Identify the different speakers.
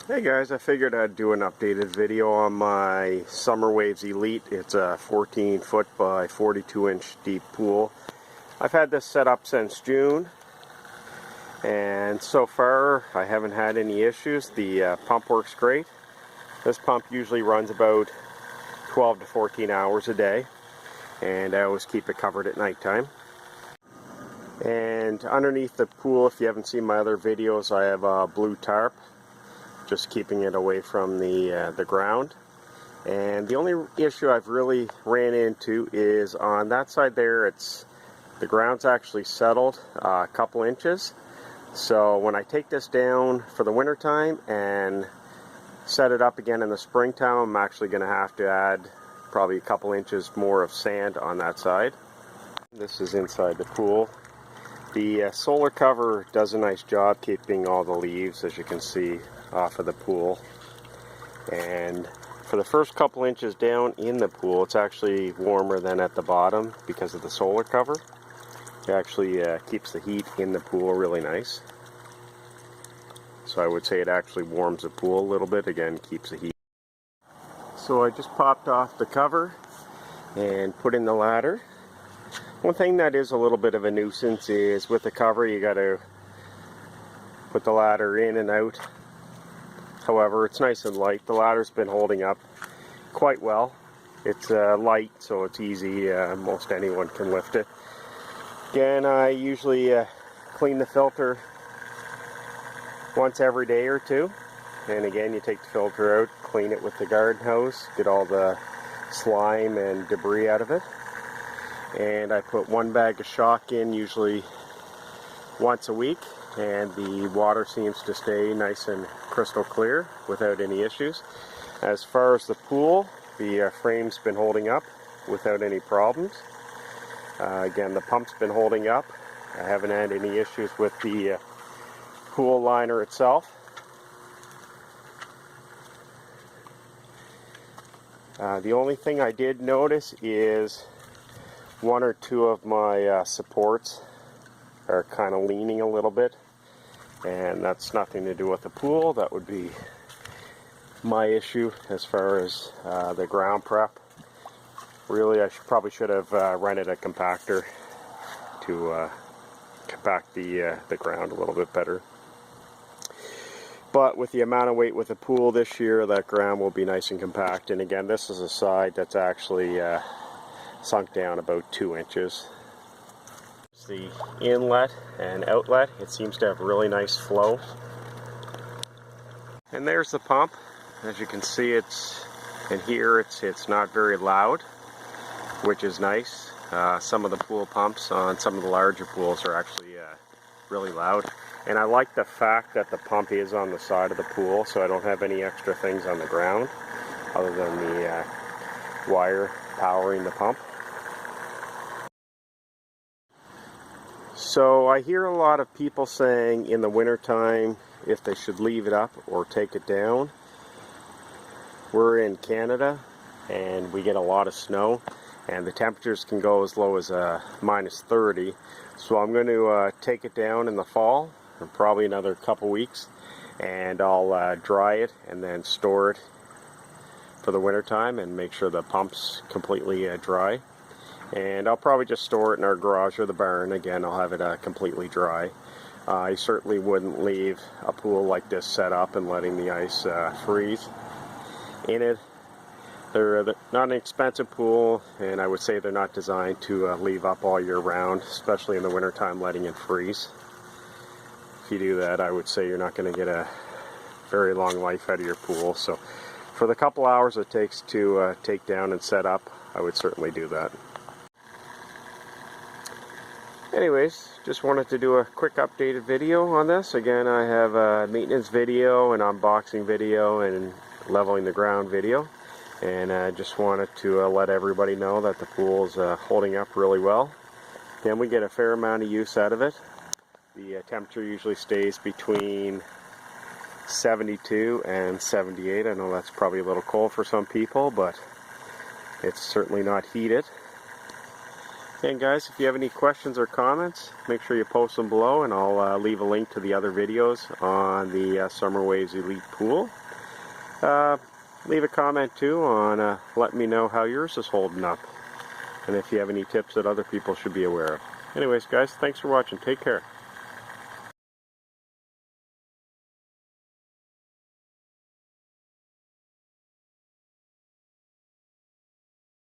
Speaker 1: Hey guys, I figured I'd do an updated video on my Summer Waves Elite. It's a 14 foot by 42 inch deep pool. I've had this set up since June, and so far I haven't had any issues. The pump works great. This pump usually runs about 12 to 14 hours a day, and I always keep it covered at nighttime. And underneath the pool, if you haven't seen my other videos, I have a blue tarp, just keeping it away from the ground. And the only issue I've really ran into is on that side there. The ground's actually settled a couple inches. So when I take this down for the winter time and set it up again in the springtime, I'm actually going to have to add probably a couple inches more of sand on that side. This is inside the pool. The solar cover does a nice job keeping all the leaves, as you can see, off of the pool. And for the first couple inches down in the pool, it's actually warmer than at the bottom because of the solar cover. It actually keeps the heat in the pool really nice. So I would say it actually warms the pool a little bit, again keeps the heat. So I just popped off the cover and put in the ladder. One thing that is a little bit of a nuisance is with the cover you got to put the ladder in and out. However, it's nice and light. The ladder's been holding up quite well. It's light, so it's easy. Most anyone can lift it. Again, I usually clean the filter once every day or two. And again, you take the filter out, clean it with the garden hose, get all the slime and debris out of it. And I put one bag of shock in usually once a week, and the water seems to stay nice and crystal clear without any issues. As far as the pool, the frame's been holding up without any problems. Again, the pump's been holding up. I haven't had any issues with the pool liner itself. The only thing I did notice is one or two of my supports are kind of leaning a little bit, and that's nothing to do with the pool. That would be my issue as far as the ground prep. Really, I probably should have rented a compactor to compact the ground a little bit better. But with the amount of weight with the pool this year, that ground will be nice and compact. And again, this is a side that's actually sunk down about 2 inches. The inlet and outlet, it seems to have really nice flow. And there's the pump. As you can see, it's not very loud, which is nice. Some of the pool pumps on some of the larger pools are actually really loud. And I like the fact that the pump is on the side of the pool, so I don't have any extra things on the ground other than the wire powering the pump. So I hear a lot of people saying in the wintertime if they should leave it up or take it down. We're in Canada and we get a lot of snow, and the temperatures can go as low as minus 30. So I'm going to take it down in the fall, for probably another couple weeks, and I'll dry it and then store it for the wintertime and make sure the pump's completely dry. And I'll probably just store it in our garage or the barn. Again, I'll have it completely dry. I certainly wouldn't leave a pool like this set up and letting the ice freeze in it. They're not an expensive pool, and I would say they're not designed to leave up all year round, especially in the wintertime letting it freeze. If you do that, I would say you're not going to get a very long life out of your pool. So for the couple hours it takes to take down and set up, I would certainly do that. Anyways, just wanted to do a quick updated video on this. Again, I have a maintenance video, an unboxing video, and leveling the ground video. And I just wanted to let everybody know that the pool is holding up really well. Again, we get a fair amount of use out of it. The temperature usually stays between 72 and 78. I know that's probably a little cold for some people, but it's certainly not heated. And guys, if you have any questions or comments, make sure you post them below, and I'll leave a link to the other videos on the Summer Waves Elite Pool. Leave a comment too on letting me know how yours is holding up, and if you have any tips that other people should be aware of. Anyways guys, thanks for watching. Take care.